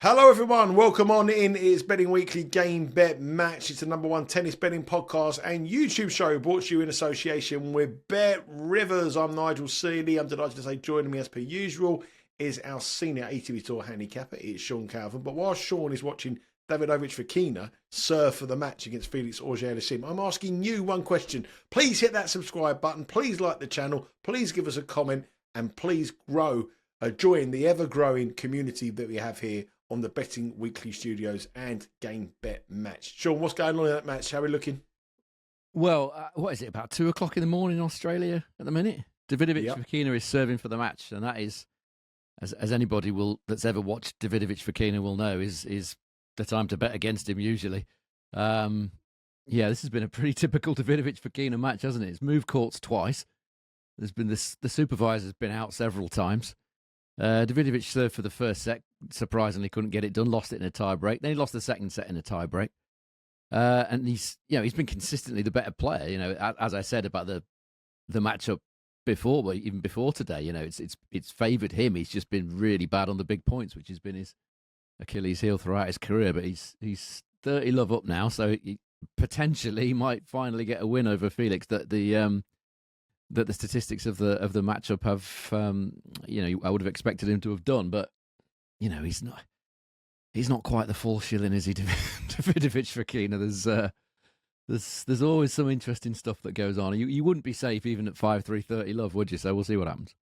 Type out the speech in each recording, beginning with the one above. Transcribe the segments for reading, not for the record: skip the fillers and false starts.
Hello everyone, welcome on in. It's Betting Weekly Game Bet Match. It's the number one tennis betting podcast and YouTube show brought to you in association with Bet Rivers. I'm Nigel Seeley. I'm delighted to say joining me as per usual is our senior ATP Tour handicapper. It's Sean Calvert. But while Sean is watching Davidovich Fokina serve for the match against Felix Auger-Aliassime, I'm asking you one question. Please hit that subscribe button. Please like the channel. Please give us a comment and please join the ever-growing community that we have here on the Betting Weekly Studios and Game Bet Match. Sean, what's going on in that match? How are we looking? Well, what is it, about 2 o'clock in the morning in Australia at the minute? Davidovich Fokina is serving for the match, and that is, as anybody that's ever watched Davidovich Fokina will know, is the time to bet against him usually. This has been a pretty typical Davidovich Fokina match, hasn't it? It's moved courts twice. There's been the supervisor's been out several times. Davidovich served for the first set, surprisingly couldn't get it done, lost it in a tie-break. Then he lost the second set in a tie-break. And he's been consistently the better player. As I said about the matchup before, but even before today, it's favoured him. He's just been really bad on the big points, which has been his Achilles heel throughout his career. But he's 30 love up now, so he potentially might finally get a win over Felix. That the statistics of the matchup have, I would have expected him to have done, but he's not quite the full shilling, is he, Davidovich Fokina? There's always some interesting stuff that goes on. You wouldn't be safe even at 5-3-30 love, would you? So we'll see what happens.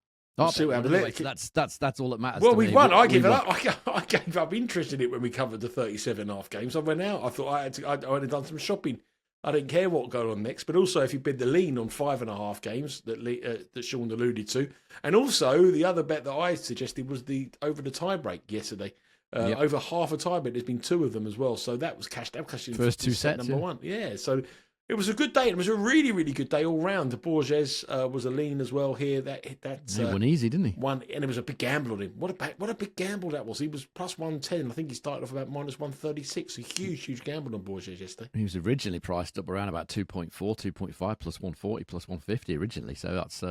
See what happens. Anyway, that's all that matters. Well, to we've me. won. I gave it up. I gave up interest in it when we covered the 37.5 games. I went out. I thought I had done some shopping. I didn't care what going on next, but also if you bid the lean on 5.5 games that Sean alluded to, and also the other bet that I suggested was over the tiebreak yesterday. Over half a tiebreak. There's been 2 of them as well, so that was cashed. That was cashed in first 2 sets. Number 1, yeah. So it was a good day. It was a really, really good day all round. The Borges was a lean as well here. He won easy, didn't he? And it was a big gamble on him. What a big gamble that was. He was plus 110. I think he started off about minus 136. A huge gamble on Borges yesterday. He was originally priced up around about 2.4, 2.5 plus 140 plus 150 originally. So that's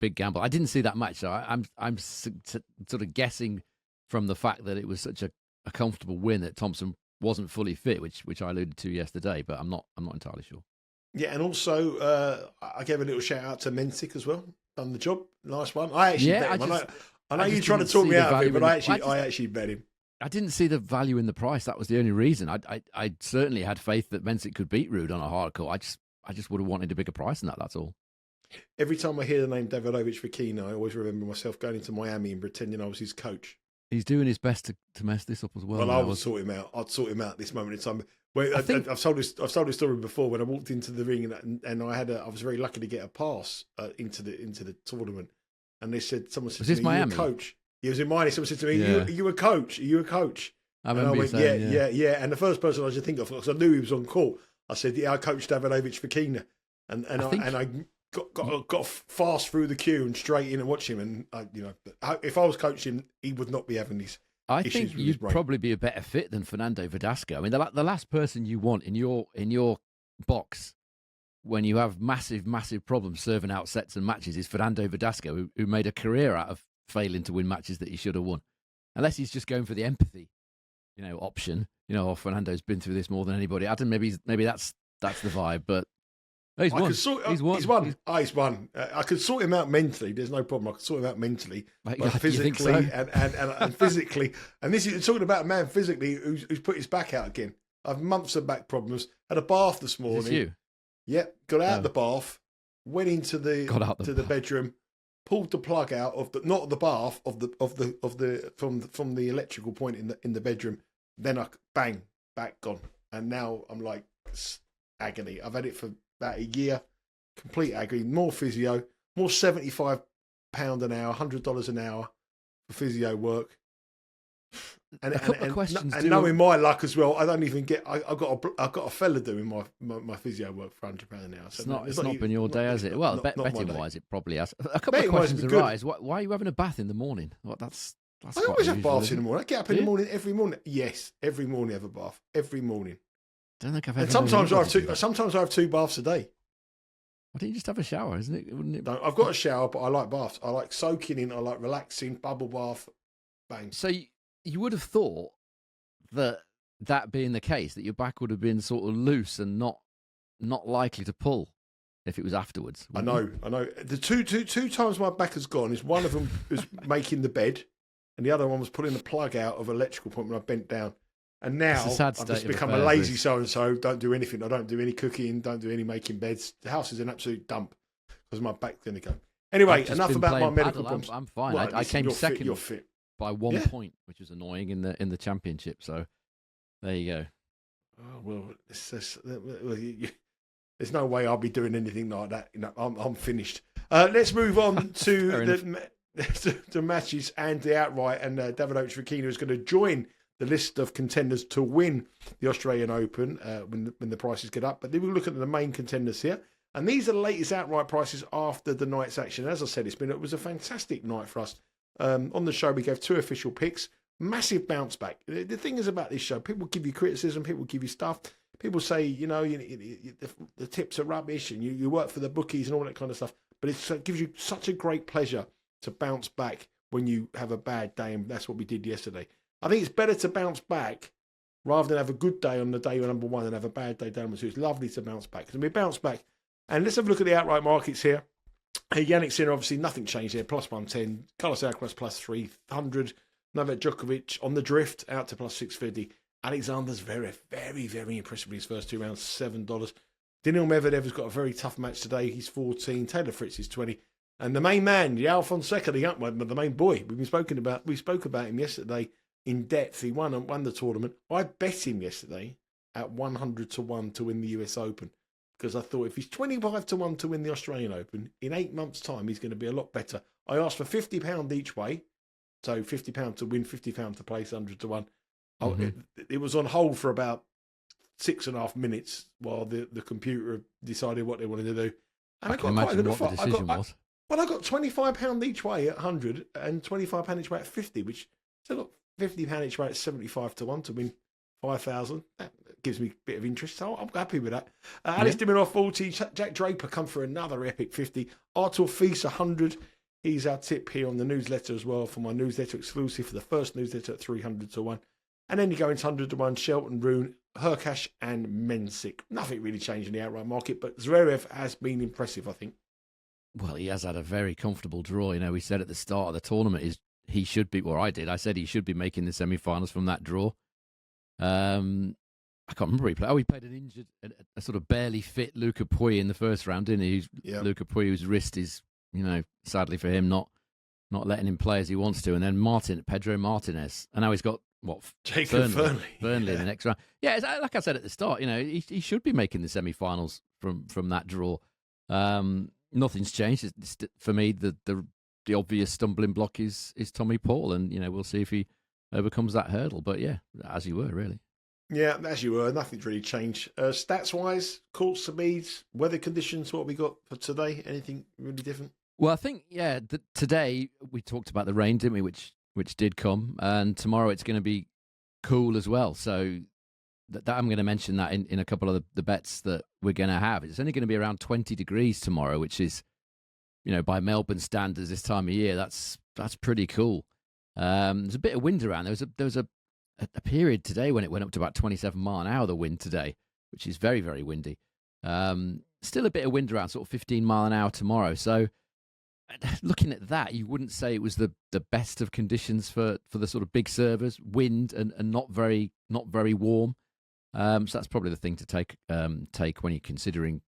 big gamble. I didn't see that match. So I'm sort of guessing from the fact that it was such a comfortable win that Thompson wasn't fully fit, which I alluded to yesterday, but I'm not entirely sure. Yeah, and also I gave a little shout out to Mensick as well. Done the job, nice one. I actually bet him. I know you're trying to talk me out of it, but I actually bet him. I didn't see the value in the price. That was the only reason. I certainly had faith that Mensick could beat Rude on a hard court. I just would have wanted a bigger price than that. That's all. Every time I hear the name Davidovich Fokina, I always remember myself going into Miami and pretending I was his coach. He's doing his best to mess this up as well. Well, I would sort him out. I'd sort him out at this moment in time. I've told this story before when I walked into the ring and I was very lucky to get a pass into the tournament. And someone said to me, Miami? "Are you a coach?" He was in Miami. Someone said to me, "Are you a coach? Are you a coach?" And I went, yeah. And the first person I should think of, because I knew he was on court, I said, "Yeah, I coached Davidovich Fokina," and I got fast through the queue and straight in and watch him. And if I was coaching, he would not be having these. I think you'd probably be a better fit than Fernando Verdasco. I mean, the last person you want in your box when you have massive problems serving out sets and matches is Fernando Verdasco, who made a career out of failing to win matches that he should have won. Unless he's just going for the empathy, option. Fernando's been through this more than anybody. I don't. Maybe that's the vibe, but. He's won. He's won. I could sort him out mentally. There's no problem. I could sort him out mentally, but physically so? and physically. And this is talking about a man physically who's put his back out again. I've months of back problems. Had a bath this morning. Is this you? Yep. Got out of the bath. Went into the bedroom. Pulled the plug out of not the bath from the electrical point in the bedroom. Then bang, back gone. And now I'm like agony. I've had it for about a year, complete agony, more physio, more £75 an hour, $100 an hour for physio work. And a couple of questions. And knowing my luck as well, I don't even get. I've got a fella doing my physio work for £100 an hour. So it's not been your day, has it? Well, betting wise, it probably has. A couple betting of questions arise. Why are you having a bath in the morning? Well, that's I always have baths in the morning. I get up in the morning every morning. Yes, every morning I have a bath. Every morning. Don't think I've ever. And sometimes I have 2 baths a day. Why don't you just have a shower? Wouldn't it? No, I've got a shower, but I like baths. I like soaking in. I like relaxing, bubble bath, bang. So you would have thought that being the case, that your back would have been sort of loose and not likely to pull if it was afterwards. I know. The two times my back has gone is one of them was making the bed, and the other one was pulling the plug out of an electrical point when I bent down. And now I've just become a lazy so-and-so, don't do anything. I don't do any cooking, don't do any making beds. The house is an absolute dump because my back's going to go. Anyway, enough about my medical problems. I'm fine. Right, I came second by 1 point, which was annoying in the championship. So there you go. Oh, well, there's no way I'll be doing anything like that. I'm finished. Let's move on to the matches and the outright. And David Etcheverry is going to join the list of contenders to win the Australian Open when the prices get up. But then we'll look at the main contenders here. And these are the latest outright prices after the night's action. As I said, it was a fantastic night for us. On the show, we gave 2 official picks. Massive bounce back. The thing is about this show, people give you criticism, people give you stuff. People say, the tips are rubbish and you work for the bookies and all that kind of stuff. But it gives you such a great pleasure to bounce back when you have a bad day. And that's what we did yesterday. I think it's better to bounce back rather than have a good day on the day you're number one and have a bad day down. So it's lovely to bounce back. So we bounce back. And let's have a look at the outright markets here. Yannick Sinner, obviously nothing changed there. Plus 110. Carlos Alcaraz plus 300. Novak Djokovic on the drift out to plus 650. Alexander Zverev, very, very impressive in his first 2 rounds, $7. Daniil Medvedev has got a very tough match today. He's 14. Taylor Fritz is 20. And the main man, João Fonseca, the main boy. We spoke about him yesterday in depth. He won the tournament. I bet him yesterday at 100-1 to win the US Open. Because I thought if he's 25-1 to win the Australian Open, in 8 months' time, he's going to be a lot better. I asked for £50 each way. So £50 to win, £50 to place, 100-1. Mm-hmm. It was on hold for about 6.5 minutes while the computer decided what they wanted to do. And I got quite a good offer. I got £25 each way at 100 and £25 each way at 50, which so look, £50 each way at 75-1 to win 5,000. That gives me a bit of interest. So I'm happy with that. Alex Diminov 40, Jack Draper come for another epic 50. Artur Fils 100. He's our tip here on the newsletter as well for my newsletter exclusive for the first newsletter at 300-1. And then you go into 100-1, Shelton, Rune, Hurkacz and Mensik. Nothing really changed in the outright market, but Zverev has been impressive, I think. Well, he has had a very comfortable draw. We said at the start of the tournament he should be, or I did, I said he should be making the semi-finals from that draw. I can't remember he played. He played an injured, a sort of barely fit Luca Pouille in the first round, didn't he? Yep. Luca Pouille, whose wrist is, sadly for him, not letting him play as he wants to. And then Pedro Martinez. And now he's got, Jacob Burnley in the next round. Yeah, it's, like I said at the start, he should be making the semi-finals from that draw. Nothing's changed. For me, the obvious stumbling block is Tommy Paul. And, we'll see if he overcomes that hurdle. But, yeah, as you were, really. Yeah, as you were. Nothing's really changed. Stats-wise, course speeds, weather conditions, what we got for today? Anything really different? Well, I think, today we talked about the rain, didn't we, which did come. And tomorrow it's going to be cool as well. So that I'm going to mention that in a couple of the bets that we're going to have. It's only going to be around 20 degrees tomorrow, which is, by Melbourne standards this time of year, that's pretty cool. There's a bit of wind around. There was a period today when it went up to about 27 mile an hour, the wind today, which is very, very windy. Still a bit of wind around, sort of 15 mile an hour tomorrow. So looking at that, you wouldn't say it was the best of conditions for the sort of big servers, wind and not very warm. So that's probably the thing to take when you're considering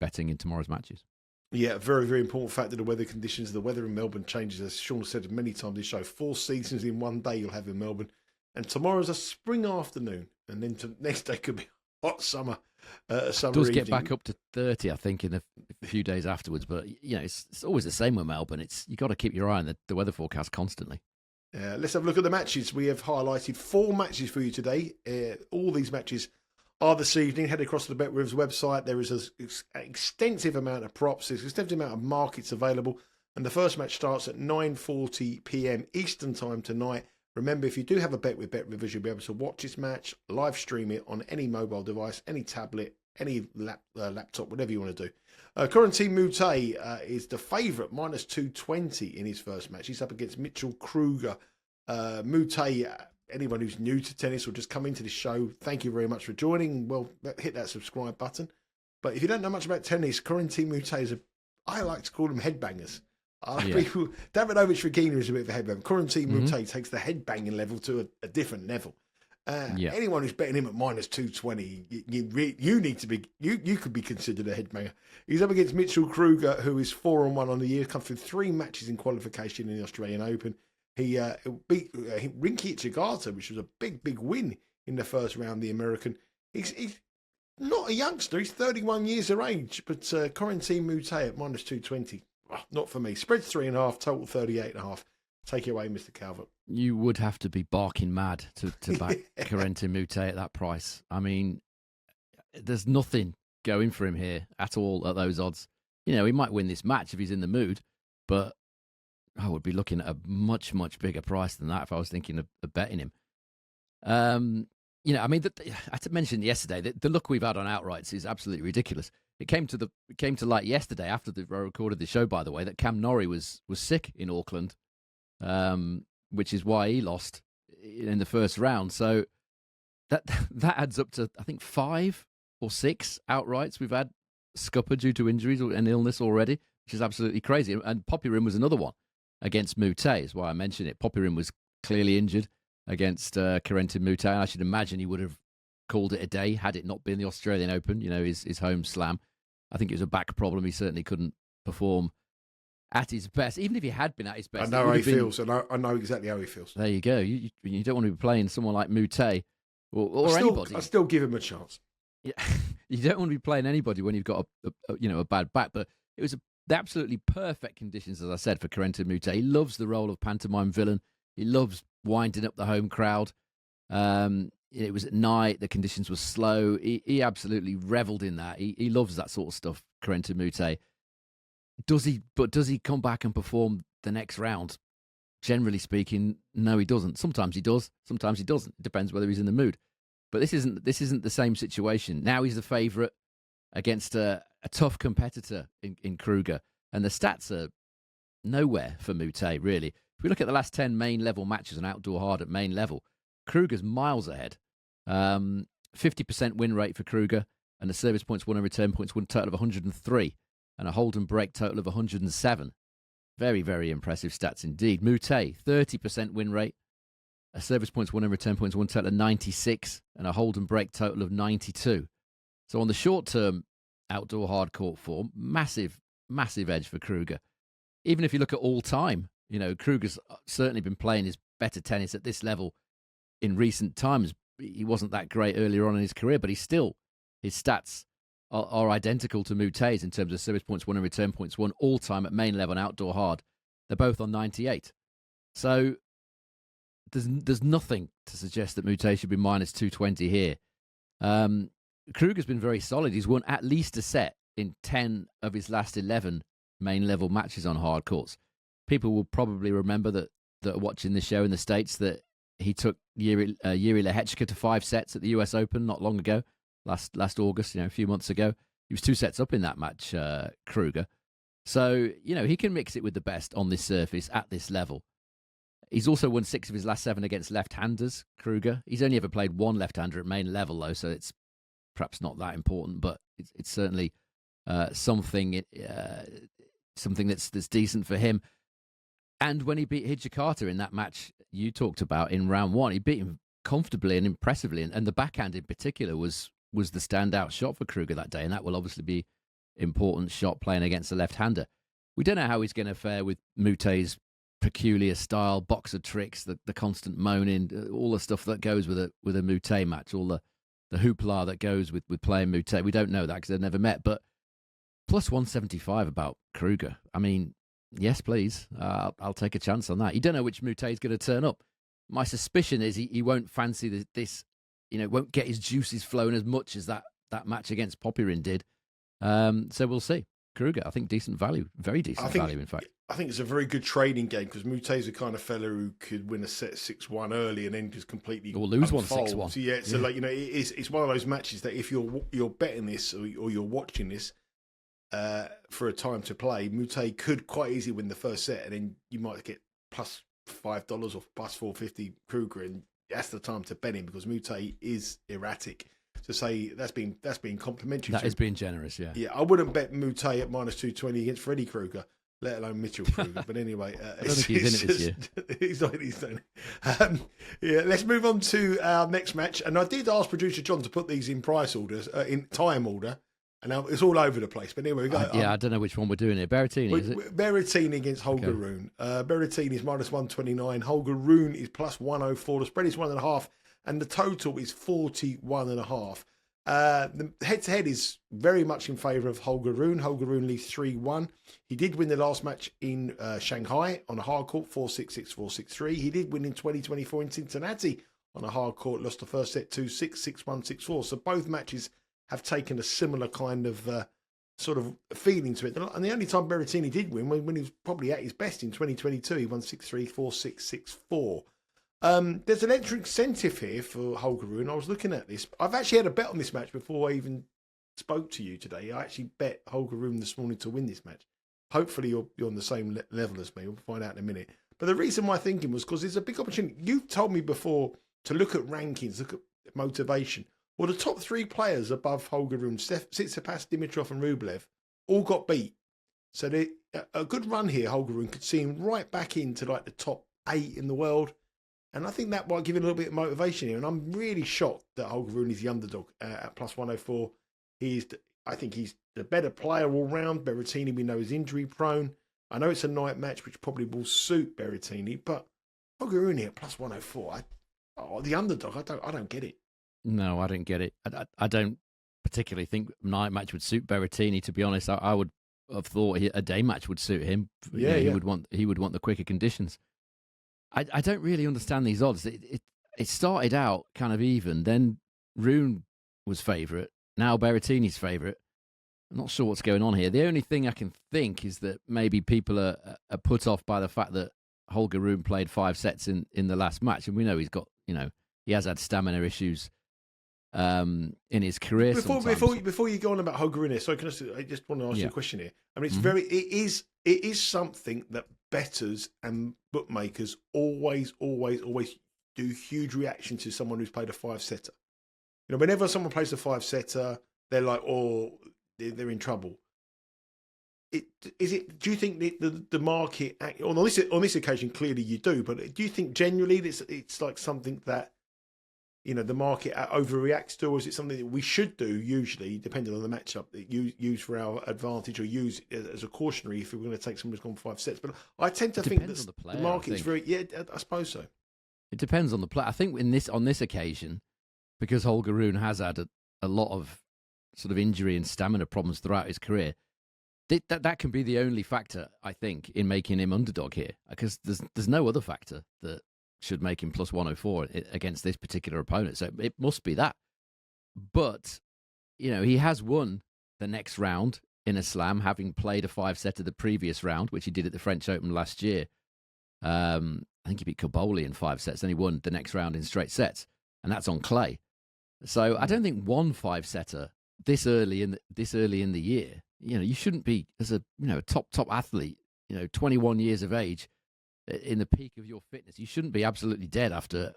betting in tomorrow's matches. Yeah, very, very important factor, the weather conditions. The weather in Melbourne changes, as Sean said many times this show. 4 seasons in one day you'll have in Melbourne. And tomorrow's a spring afternoon. And then next day could be hot summer. Summer it does evening. Get back up to 30, I think, in a few days afterwards. But, it's always the same with Melbourne. You got to keep your eye on the weather forecast constantly. Let's have a look at the matches. We have highlighted 4 matches for you today. All these matches are this evening. Head across to the BetRivers website. There is an extensive amount of props. There's an extensive amount of markets available. And the first match starts at 9:40 p.m. Eastern time tonight. Remember, if you do have a bet with BetRivers, you'll be able to watch this match, live stream it on any mobile device, any tablet, any laptop, whatever you want to do. Corentin Moutet is the favourite, minus 220 in his first match. He's up against Mitchell Kruger. Moutet anyone who's new to tennis or just come into the show, thank you very much for joining. Well, hit that subscribe button. But if you don't know much about tennis, Corentin, Moutet I like to call them headbangers. People, Davidovich Fokina is a bit of a headbanger. Corentin Moutet takes the headbanging level to a different level. Anyone who's betting him at -220, you need to be, you could be considered a headbanger. He's up against Mitchell Kruger, who is 4-1 on the year, come through 3 matches in qualification in the Australian Open. He beat Rinky Etcheverry, which was a big win in the first round, the American. He's not a youngster, he's 31 years of age, but Corentin Moutet at -220, not for me. Spread's 3.5, total 38.5. Take it away, Mr. Calvert. You would have to be barking mad to back Corentin Moutet at that price. I mean, there's nothing going for him here at all at those odds. You know, he might win this match if he's in the mood, but I would be looking at a much bigger price than that if I was thinking of betting him. You know, I mean, I mentioned yesterday that the luck we've had on outrights is absolutely ridiculous. It came to light yesterday after I recorded the show, by the way, that Cam Norrie was sick in Auckland, which is why he lost in the first round. So that adds up to, I think, 5 or 6 outrights we've had scuppered due to injuries and illness already, which is absolutely crazy. And Popyrin was another one against Moutet, is why I mentioned it. Popyrin was clearly injured against Corentin Moutet. I should imagine he would have called it a day had it not been the Australian Open, you know, his home slam. I think it was a back problem. He certainly couldn't perform at his best, even if he had been at his best. I know how he feels, and I know exactly how he feels. There you go. You don't want to be playing someone like Moutet or anybody. I still give him a chance. Yeah, you don't want to be playing anybody when you've got a bad back. But it was the absolutely perfect conditions, as I said, for Corentin Moutet. He loves the role of pantomime villain. He loves winding up the home crowd. It was at night. The conditions were slow. He absolutely revelled in that. He loves that sort of stuff, Corentin Moutet. Does he come back and perform the next round? Generally speaking, no, he doesn't. Sometimes he does. Sometimes he doesn't. It depends whether he's in the mood. But this isn't the same situation. Now he's the favourite against a tough competitor in Kruger, and the stats are nowhere for Moutet, really. If we look at the last 10 main level matches on outdoor hard at main level, Kruger's miles ahead. 50% win rate for Kruger, and a service points won and return points won total of 103, and a hold and break total of 107. Very, very impressive stats indeed. Moutet, 30% win rate, a service points won and return points won total of 96, and a hold and break total of 92. So on the short term outdoor hard court form, massive edge for Kruger. Even if you look at all time, you know, Kruger's certainly been playing his better tennis at this level in recent times. He wasn't that great earlier on in his career, but his stats are identical to Moutet's in terms of service points won and return points won all time at main level and outdoor hard. They're both on 98. So there's nothing to suggest that Moutet should be minus 220 here. Kruger's been very solid. He's won at least a set in 10 of his last 11 main level matches on hard courts. People will probably remember that are watching this show in the States that he took Yuri Lehechka to 5 sets at the US Open not long ago, last August, a few months ago. He was 2 sets up in that match, Kruger. So, he can mix it with the best on this surface at this level. He's also won 6 of his last 7 against left-handers, Kruger. He's only ever played 1 left-hander at main level, though, so it's perhaps not that important, but it's certainly something that's decent for him. And when he beat Hijikata in that match you talked about in round 1, he beat him comfortably and impressively, and the backhand in particular was the standout shot for Kruger that day, and that will obviously be important shot playing against a left-hander. We don't know how he's going to fare with Moutet's peculiar style, boxer tricks, the constant moaning, all the stuff that goes with a Moutet match, all the hoopla that goes with playing Moutet. We don't know that because they've never met, but plus 175 about Kruger. I mean, yes, please. I'll take a chance on that. You don't know which Moutet is going to turn up. My suspicion is he won't fancy this, won't get his juices flowing as much as that match against Popyrin did. So we'll see. Kruger, I think decent value, very decent value, in fact. I think it's a very good trading game because Moutet's the kind of fella who could win a set 6-1 early and then just completely or lose unfold. 1 6-1. So it's one of those matches that if you're betting this or you're watching this for a time to play, Moutet could quite easily win the first set and then you might get plus $5 or plus $4.50 Kruger, and that's the time to bet him because Moutet is erratic. To say that's being complimentary. That is being generous, yeah. Yeah, I wouldn't bet Moutet at -220 against Freddie Kruger, let alone Mitchell Kruger. But anyway, I don't think he's in it this year. He's not. Yeah, let's move on to our next match. And I did ask producer John to put these in price orders, in time order. And now it's all over the place. But anyway, we go. I don't know which one we're doing here. Berrettini, is it? Berrettini against Holger Rune. Berrettini is -129. Holger Rune is +104. The spread is 1.5. And the total is 41.5. The head-to-head is very much in favour of Holger Rune. Holger Rune leads 3-1. He did win the last match in Shanghai on a hard court, 4-6-6, 4-6-3. He did win in 2024 in Cincinnati on a hard court, lost the first set 2-6, 6-1, 6-4. So both matches have taken a similar kind of sort of feeling to it. And the only time Berrettini did win when he was probably at his best in 2022, he won 6-3, 4-6, 6-4. There's an extra incentive here for Holger Rune. I was looking at this. I've actually had a bet on this match before I even spoke to you today. I actually bet Holger Rune this morning to win this match. Hopefully you're on the same level as me. We'll find out in a minute. But the reason my thinking was because there's a big opportunity. You've told me before to look at rankings, look at motivation. Well, the top three players above Holger Rune, Tsitsipas, Dimitrov and Rublev, all got beat. So a good run here, Holger Rune, could see him right back into like the top 8 in the world. And I think that might give him a little bit of motivation here. And I'm really shocked that Holger Rune is the underdog at +104. I think he's the better player all round. Berrettini, we know, is injury prone. I know it's a night match, which probably will suit Berrettini, but Holger Rune here at +104. The underdog, I don't get it. No, I don't get it. I don't particularly think night match would suit Berrettini. To be honest, I would have thought a day match would suit him. Yeah, he would want the quicker conditions. I don't really understand these odds. It started out kind of even. Then Rune was favourite. Now Berrettini's favourite. I'm not sure what's going on here. The only thing I can think is that maybe people are put off by the fact that Holger Rune played 5 sets in the last match. And we know he has had stamina issues in his career. Before you go on about Holger Rune, so I just want to ask you a question here. I mean, it is something that bettors and bookmakers always do huge reaction to someone who's played a 5-setter. Whenever someone plays a 5-setter, they're like, they're in trouble. Do you think the market, on this occasion, clearly you do, but do you think generally it's like something that the market overreacts to, or is it something that we should do, usually, depending on the matchup, that use for our advantage or use as a cautionary if we're going to take someone who's gone 5 sets? But I tend to think that the market's very... Yeah, I suppose so. It depends on the player. I think on this occasion, because Holger Rune has had a lot of sort of injury and stamina problems throughout his career, that can be the only factor, I think, in making him underdog here, because there's no other factor that should make him +104 against this particular opponent. So it must be that. But, he has won the next round in a slam, having played a 5-setter the previous round, which he did at the French Open last year. I think he beat Pabalo in 5 sets, then he won the next round in straight sets, and that's on clay. So I don't think one 5-setter this early in the year, you shouldn't be, as a top athlete, 21 years of age, in the peak of your fitness, you shouldn't be absolutely dead after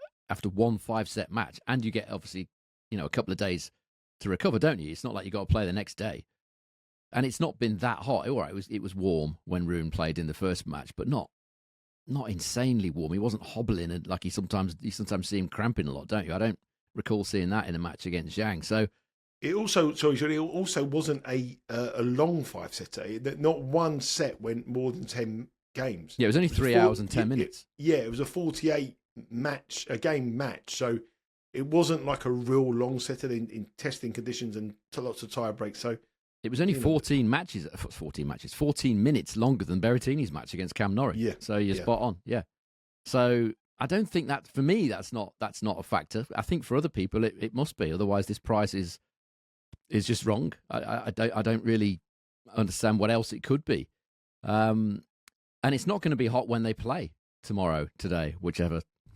one 5-set match, and you get obviously a couple of days to recover, don't you? It's not like you got to play the next day, and it's not been that hot. All right, it was warm when Rune played in the first match, but not insanely warm. He wasn't hobbling, and like you sometimes see him cramping a lot, don't you? I don't recall seeing that in a match against Zhang. So it also wasn't a long 5-setter. Not one set went more than 10 games. Yeah, it was only 3 hours and 10 minutes. It was a 48 game match. So it wasn't like a real long setter in testing conditions and lots of tie breaks. So it was only 14 minutes longer than Berrettini's match against Cam Norrie. Yeah. So you're spot on. Yeah. So I don't think that, for me, that's not a factor. I think for other people it must be. Otherwise, this price is just wrong. I don't really understand what else it could be. And it's not going to be hot when they play today,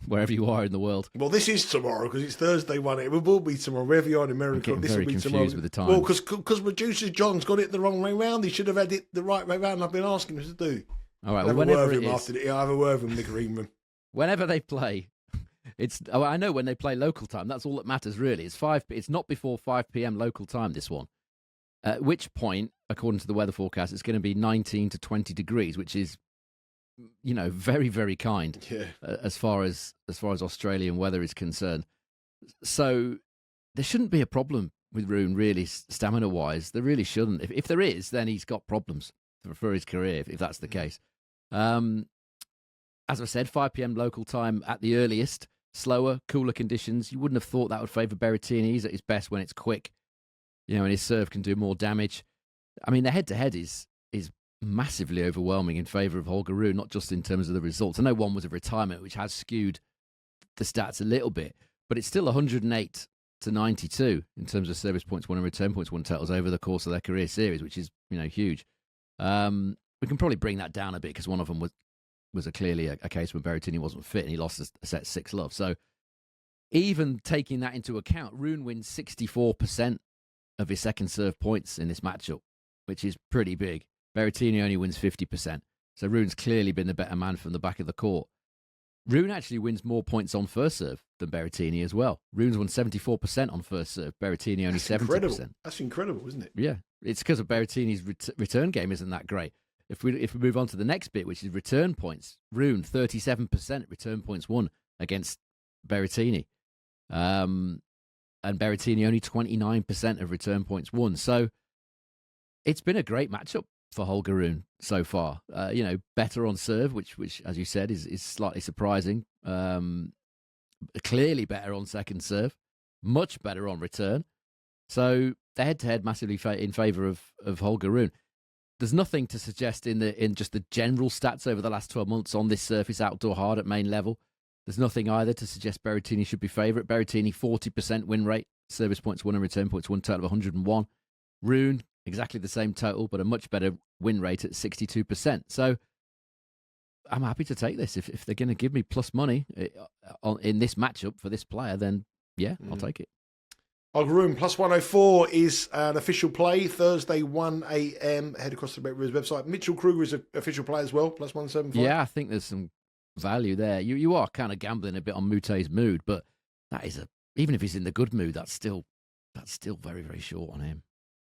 wherever you are in the world. Well, this is tomorrow because it's Thursday one. It will be tomorrow, wherever you are in America. This will be tomorrow. With the time. Well, because producer John's got it the wrong way round. He should have had it the right way round. I've been asking him to do. All right. I'll have a word with him after. I'll have a word with him in the green room. Whenever they play, I know when they play local time, that's all that matters really. It's not before 5 p.m. local time, this one. At which point, according to the weather forecast, it's going to be 19 to 20 degrees, which is, very, very kind as far as Australian weather is concerned. So there shouldn't be a problem with Rune, really, stamina-wise. There really shouldn't. If there is, then he's got problems for his career, if that's the case. As I said, 5 p.m. local time at the earliest, slower, cooler conditions. You wouldn't have thought that would favour Berrettini. He's at his best when it's quick, and his serve can do more damage. I mean, the head-to-head is massively overwhelming in favour of Holger Rune, not just in terms of the results. I know one was a retirement, which has skewed the stats a little bit, but it's still 108 to 92 in terms of service points won and return points won totals over the course of their career series, which is, huge. We can probably bring that down a bit because one of them was clearly a case when Berrettini wasn't fit and he lost a set 6-love. So even taking that into account, Rune wins 64% of his second serve points in this matchup, which is pretty big. Berrettini only wins 50%. So Rune's clearly been the better man from the back of the court. Rune actually wins more points on first serve than Berrettini as well. Rune's won 74% on first serve. Berrettini only 70%. Incredible. That's incredible, isn't it? Yeah. It's because of Berrettini's return game isn't that great. If we move on to the next bit, which is return points, Rune 37% return points won against Berrettini, and Berrettini only 29% of return points won. So it's been a great matchup for Holger Rune so far. Better on serve, which as you said is slightly surprising. Clearly better on second serve, much better on return. So the head-to-head massively in favour of Holger Rune. There's nothing to suggest in just the general stats over the last 12 months on this surface outdoor hard at main level. There's nothing either to suggest Berrettini should be favourite. Berrettini 40% win rate, service points won and return points won, total of 101. Rune exactly the same total, but a much better win rate at 62%. So I'm happy to take this. If they're going to give me plus money in this matchup for this player, then yeah, I'll take it. Holger Rune plus 104 is an official play. Thursday, 1 a.m. Head across the BetRivers website. Mitchell Kruger is an official play as well, plus 175. Yeah, I think there's some value there. You are kind of gambling a bit on Moutet's mood, but that is even if he's in the good mood, that's still very, very short on him.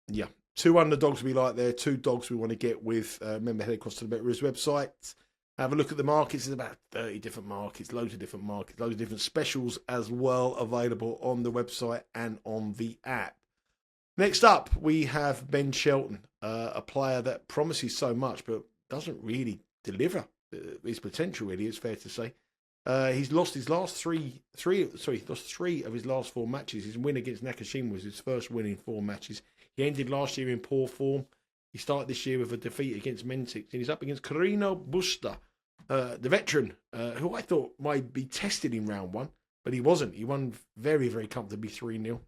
Yeah. 2 underdogs we like there, 2 dogs we want to get with. Remember, head across to the BetRivers website. Have a look at the markets. There's about 30 different markets, loads of different specials as well available on the website and on the app. Next up, we have Ben Shelton, a player that promises so much but doesn't really deliver his potential, really, it's fair to say. He's lost his last three of his last 4 matches. His win against Nakashima was his first win in 4 matches. He ended last year in poor form. He started this year with a defeat against Mentix, and he's up against Carreno Busta, the veteran, who I thought might be tested in round 1, but he wasn't. He won very, very comfortably 3-0.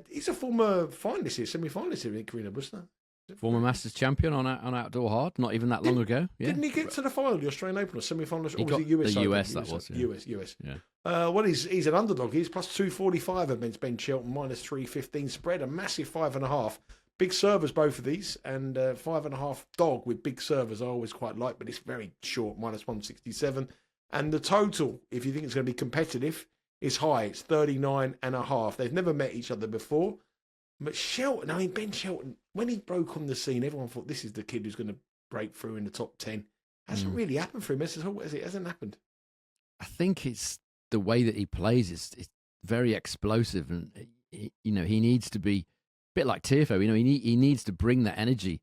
He's a former finalist here, semi-finalist here, Carreno Busta. Former Masters champion on outdoor hard, not even that long ago. Yeah. Didn't he get to the final, the Australian Open, or semi-finalist, or was it US? The Open? US, that was. Yeah. US. Yeah. He's an underdog. He's plus 245 against Ben Shelton, minus 315 spread, a massive 5.5. Big servers, both of these, and 5.5 dog with big servers I always quite like, but it's very short, minus 167. And the total, if you think it's going to be competitive, is high. It's 39.5. They've never met each other before. But Ben Shelton, when he broke on the scene, everyone thought this is the kid who's going to break through in the top 10. Hasn't really happened for him. It hasn't happened. I think it's the way that he plays is very explosive, and he needs to be a bit like Tiafoe. He needs to bring that energy,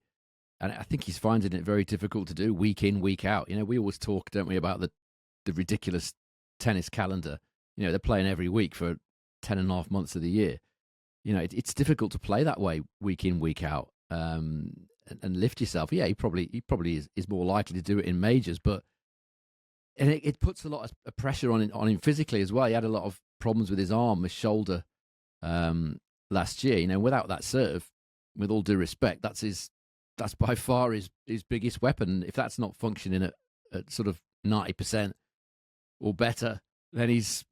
and I think he's finding it very difficult to do week in, week out. We always talk, don't we, about the ridiculous tennis calendar. They're playing every week for 10.5 months of the year. It's difficult to play that way week in, week out, and lift yourself. Yeah, he probably is more likely to do it in majors, but it puts a lot of pressure on him physically as well. He had a lot of problems with his arm, his shoulder last year. Without that serve, with all due respect, that's by far his biggest weapon. If that's not functioning at sort of 90% or better, then he's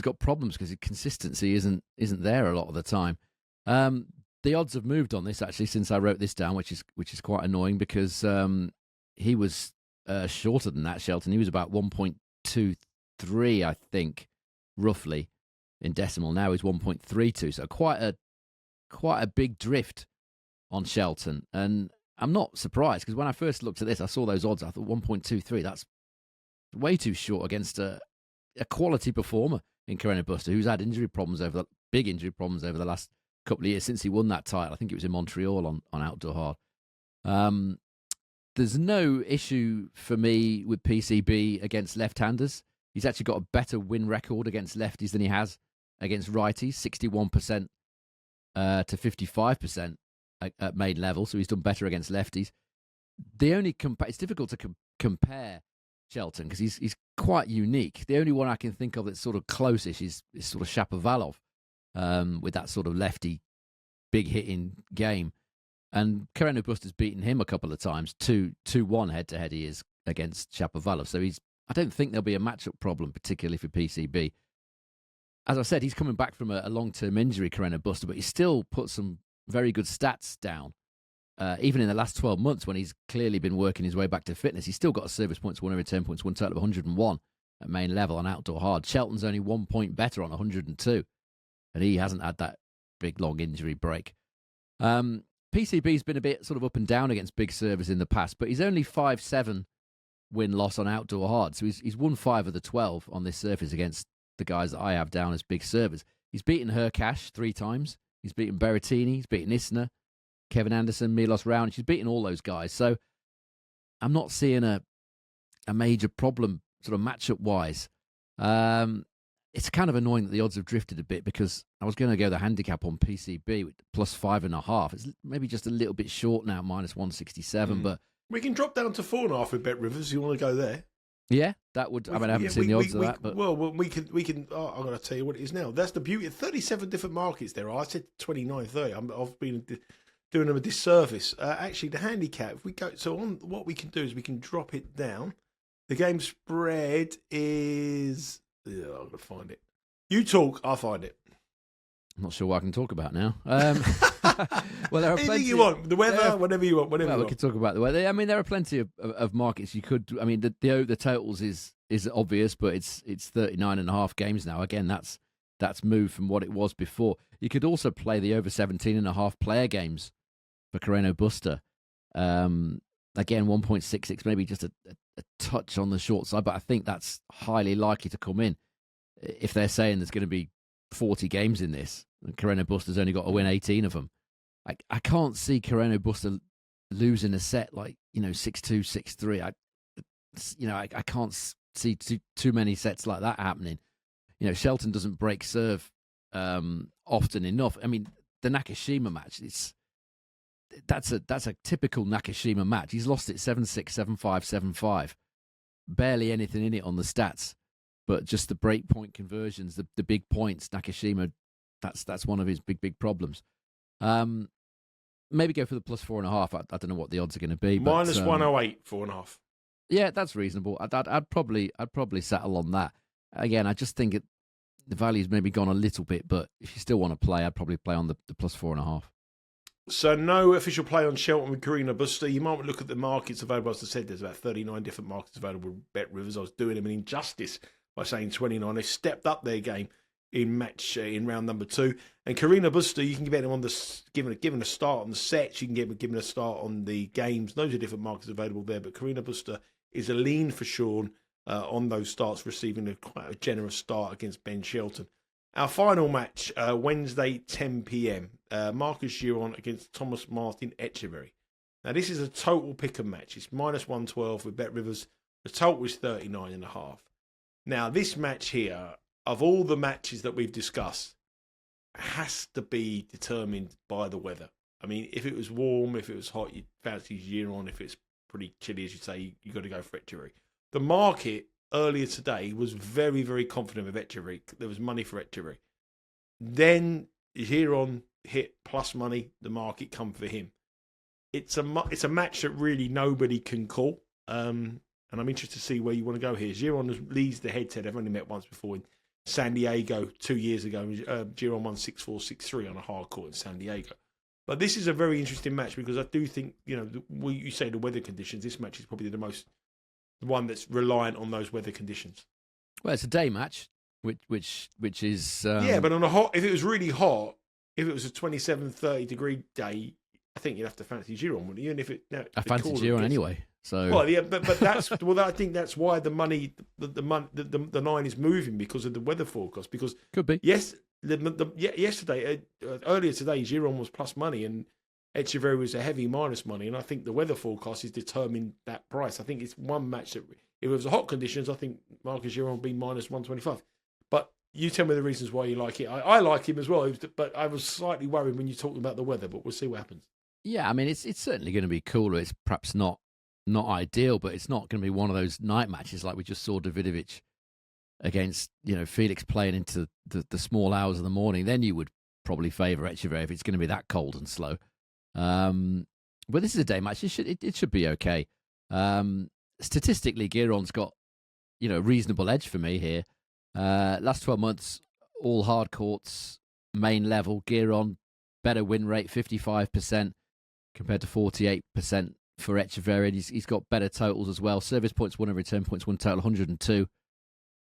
got problems because his consistency isn't there a lot of the time. The odds have moved on this actually since I wrote this down, which is quite annoying because he was shorter than that, Shelton. He was about 1.23, I think, roughly in decimal. Now he's 1.32, so quite a big drift on Shelton. And I'm not surprised, because when I first looked at this, I saw those odds. I thought 1.23, that's way too short against a quality performer in Carreno Busta, who's had big injury problems over the last couple of years since he won that title. I think it was in Montreal on outdoor hard. There's no issue for me with PCB against left-handers. He's actually got a better win record against lefties than he has against righties, 61% to 55% at main level, so he's done better against lefties. It's difficult to compare Shelton, because he's quite unique. The only one I can think of that's sort of close-ish is sort of Shapovalov, with that sort of lefty, big-hitting game. And Carreno Busta's beaten him a couple of times, 2-1 head-to-head he is against Shapovalov. So I don't think there'll be a matchup problem, particularly for PCB. As I said, he's coming back from a long-term injury, Carreno Busta, but he's still put some very good stats down. Even in the last 12 months, when he's clearly been working his way back to fitness, he's still got a service points won, a return points won total of 101 at main level on outdoor hard. Shelton's only 1 point better on 102, and he hasn't had that big, long injury break. PCB's been a bit sort of up and down against big servers in the past, but he's only 5-7 win-loss on outdoor hard. So he's won 5 of the 12 on this surface against the guys that I have down as big servers. He's beaten Herkash 3 times. He's beaten Berrettini. He's beaten Isner, Kevin Anderson, Milos Raonic. He's beaten all those guys. So I'm not seeing a major problem sort of matchup-wise. It's kind of annoying that the odds have drifted a bit, because I was going to go the handicap on PCB with plus 5.5. It's maybe just a little bit short now, minus 167. But we can drop down to 4.5 with Bet Rivers. You want to go there? Yeah, that would. I haven't seen the odds of that. But we can. Oh, I'm going to tell you what it is now. That's the beauty. 37 different markets there. I said 29, 30. I've been doing them a disservice. Actually, the handicap. If we go, so on, what we can do is we can drop it down. The game spread is. Yeah, I'm going to find it. You talk, I'll find it. I'm not sure what I can talk about now. Well, there are anything you want. The weather, whatever you want. Whatever you want. We can talk about the weather. I mean, there are plenty of markets you could. I mean, the totals is obvious, but it's 39.5 games now. Again, that's moved from what it was before. You could also play the over 17.5 player games for Carreno Busta. Again, 1.66, maybe just a touch on the short side, but I think that's highly likely to come in. If they're saying there's going to be 40 games in this, and Carreno Busta's only got to win 18 of them, I can't see Carreno Busta losing a set like 6-2, 6-3. I can't see too many sets like that happening. Shelton doesn't break serve often enough. I mean, the Nakashima match, that's a typical Nakashima match. He's lost it 7-6, 7-5, 7-5. Barely anything in it on the stats, but just the break point conversions, the big points. Nakashima, that's one of his big problems. Maybe go for the plus 4.5. I don't know what the odds are going to be. Minus 108, 4.5. Yeah, that's reasonable. I'd probably settle on that. Again, I just think the value's maybe gone a little bit, but if you still want to play, I'd probably play on the plus 4.5. So no official play on Shelton with Carreno Busta. You might look at the markets available. As I said, there's about 39 different markets available with Bet Rivers. I was doing them an injustice by saying 29. They stepped up their game in round number 2. And Carreno Busta, you can get them on given a start on the sets. You can get given a start on the games. Those are different markets available there. But Carreno Busta is a lean for Sean on those starts, receiving quite a generous start against Ben Shelton. Our final match, Wednesday, 10 p.m. Marcus Giron against Tomas Martin Etcheverry. Now, this is a total pick-em match. It's minus 112 with Bet Rivers. The total is 39.5. Now, this match here, of all the matches that we've discussed, has to be determined by the weather. I mean, if it was warm, if it was hot, you'd fancy Giron. If it's pretty chilly, as you say, you've got to go for Etcheverry. The market earlier today was very, very confident of Etcheverry. There was money for Etcheverry. Then Giron hit plus money. The market come for him. It's a match that really nobody can call. And I'm interested to see where you want to go here. Giron leads the head-to-head. I've only met once before in San Diego 2 years ago. Giron won 6-4, 6-3 on a hard court in San Diego. But this is a very interesting match because I do think, you say the weather conditions, this match is probably the one that's reliant on those weather conditions. Well, it's a day match. which is yeah, but if it was really hot, if it was a 27, 30 degree day, I think you'd have to fancy Giron, wouldn't you? And if it, now, I fancy Giron anyway. So well, yeah, but that's I think that's why the money, the line is moving because of the weather forecast. Because could be yesterday, earlier today, Giron was plus money and Etcheverry was a heavy minus money, and I think the weather forecast has determined that price. I think it's one match that if it was the hot conditions, I think Marcus Giron would be minus 125. But you tell me the reasons why you like it. I like him as well, but I was slightly worried when you talked about the weather. But we'll see what happens. Yeah, I mean it's certainly going to be cooler. It's perhaps not ideal, but it's not going to be one of those night matches like we just saw Davidovich against, Felix playing into the small hours of the morning. Then you would probably favour Etcheverry if it's going to be that cold and slow. But this is a day match. It should be okay. Statistically, Giron's got a reasonable edge for me here. Last 12 months, all hard courts, main level. Giron better win rate, 55% compared to 48% for Etcheverry. He's got better totals as well. Service points won and return points won total 102.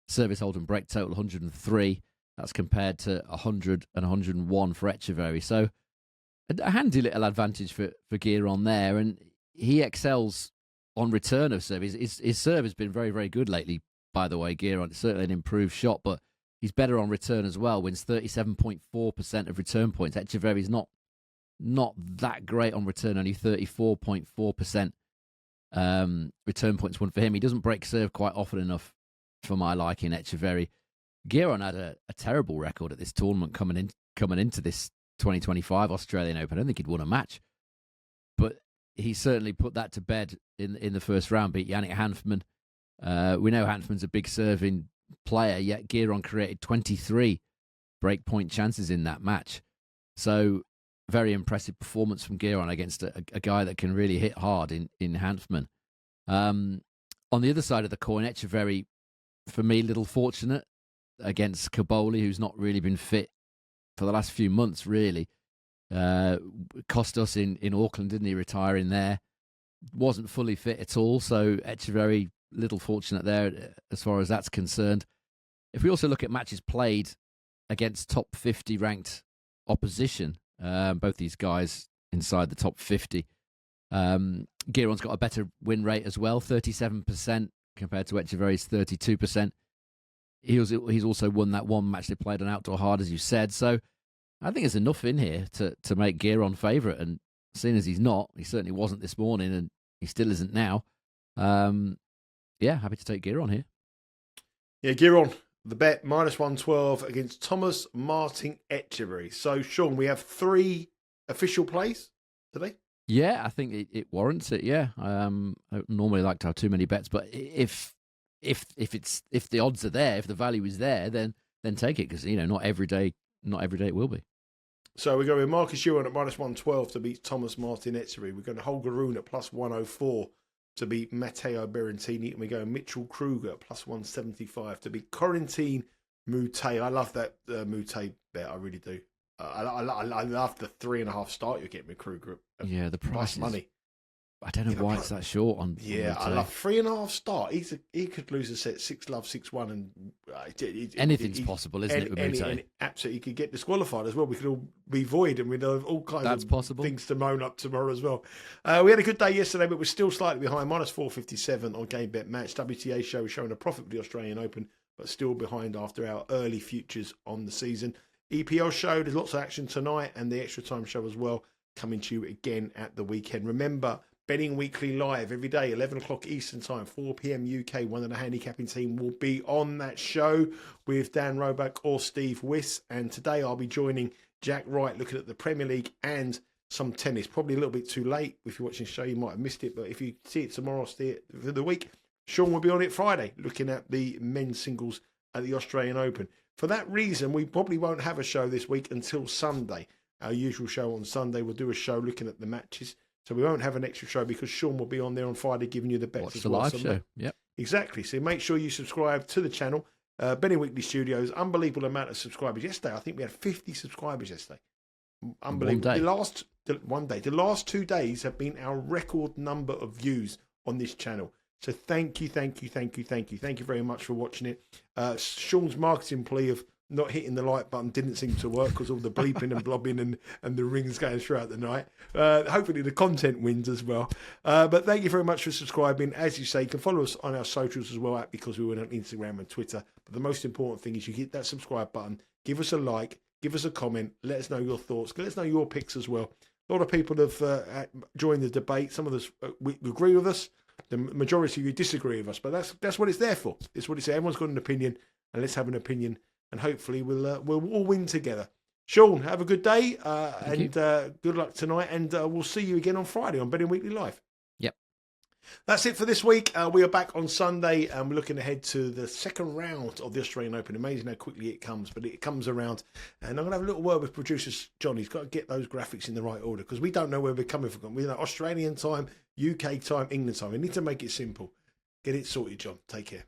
Service hold and break total 103. That's compared to 100 and 101 for Etcheverry. So a handy little advantage for Giron there, and he excels on return of serve. His serve has been very, very good lately, by the way, Giron. It's certainly an improved shot, but he's better on return as well, wins 37.4% of return points. Etcheverry's not that great on return, only 34.4% return points won for him. He doesn't break serve quite often enough for my liking, Etcheverry. Giron had a terrible record at this tournament coming into this 2025 Australian Open. I don't think he'd won a match, but he certainly put that to bed in the first round, beat Yannick Hanfmann. We know Hanfmann's a big serving player, yet Giron created 23 breakpoint chances in that match. So very impressive performance from Giron against a guy that can really hit hard in Hanfmann. On the other side of the coin, Etcheverry, for me, little fortunate against Kaboli, who's not really been fit for the last few months, really. Cost us in Auckland, didn't he, retiring there? Wasn't fully fit at all, so Etcheverry, little fortunate there as far as that's concerned. If we also look at matches played against top 50 ranked opposition, both these guys inside the top 50, Giron's got a better win rate as well, 37% compared to Etcheverry's 32%. He's also won that one match they played on outdoor hard, as you said. So I think there's enough in here to make Giron favourite. And seeing as he's not, he certainly wasn't this morning, and he still isn't now. Happy to take Giron here. Yeah, Giron, the bet, minus 112 against Tomas Martin Etcheverry. So, Sean, we have 3 official plays today. Yeah, I think it warrants it. Yeah, I don't normally like to have too many bets, but if the odds are there, if the value is there, then take it, because not every day it will be. So we're going with Marcus Giron at minus 112 to beat Tomas Martin Etcheverry. We're going to Holger Rune at plus 104 to beat Matteo Berrettini, and we're going Mitchell Kruger at plus 175 to beat Corentin Moutet. I love that Moutet bet, I really do. I love the 3.5 start you're getting with Kruger. Yeah, the price money. I don't know why it's that short on. Yeah, I love 3.5 start. He could lose a set 6-love, 6-1, and anything's possible, isn't it? With Moutet? Absolutely, he could get disqualified as well. We could all be void, and we'd have all kinds of things to moan up tomorrow as well. We had a good day yesterday, but we're still slightly behind, minus 457 on Game Bet Match. WTA show showing a profit for the Australian Open, but still behind after our early futures on the season. EPL show, there's lots of action tonight, and the extra time show as well, coming to you again at the weekend. Remember, Betting Weekly live every day, 11 o'clock Eastern Time, 4 p.m. UK. One of the handicapping team will be on that show with Dan Roebuck or Steve Wiss. And today I'll be joining Jack Wright looking at the Premier League and some tennis. Probably a little bit too late. If you're watching the show, you might have missed it. But if you see it tomorrow, see it for the week. Sean will be on it Friday looking at the men's singles at the Australian Open. For that reason, we probably won't have a show this week until Sunday. Our usual show on Sunday, we'll do a show looking at the matches. So we won't have an extra show because Sean will be on there on Friday giving you the bets as well. Watch the live show. Yep. Exactly. So make sure you subscribe to the channel. Betting Weekly Studios, unbelievable amount of subscribers. Yesterday, I think we had 50 subscribers yesterday. Unbelievable. The last 2 days have been our record number of views on this channel. So thank you very much for watching it. Sean's marketing plea of not hitting the like button didn't seem to work because all the bleeping and blobbing and the rings going throughout the night. Hopefully the content wins as well. But thank you very much for subscribing. As you say, you can follow us on our socials as well, because we were on Instagram and Twitter. But the most important thing is you hit that subscribe button, give us a like, give us a comment, let us know your thoughts, let us know your picks as well. A lot of people have joined the debate. Some of us we agree with us. The majority of you disagree with us, but that's what it's there for. It's what it's there. Everyone's got an opinion, and let's have an opinion, and hopefully we'll all win together. Sean, have a good day, and good luck tonight, and we'll see you again on Friday on Betting Weekly Live. Yep. That's it for this week. We are back on Sunday, and we're looking ahead to the second round of the Australian Open. Amazing how quickly it comes, but it comes around. And I'm going to have a little word with producer John. He's got to get those graphics in the right order, because we don't know where we're coming from. We know Australian time, UK time, England time. We need to make it simple. Get it sorted, John. Take care.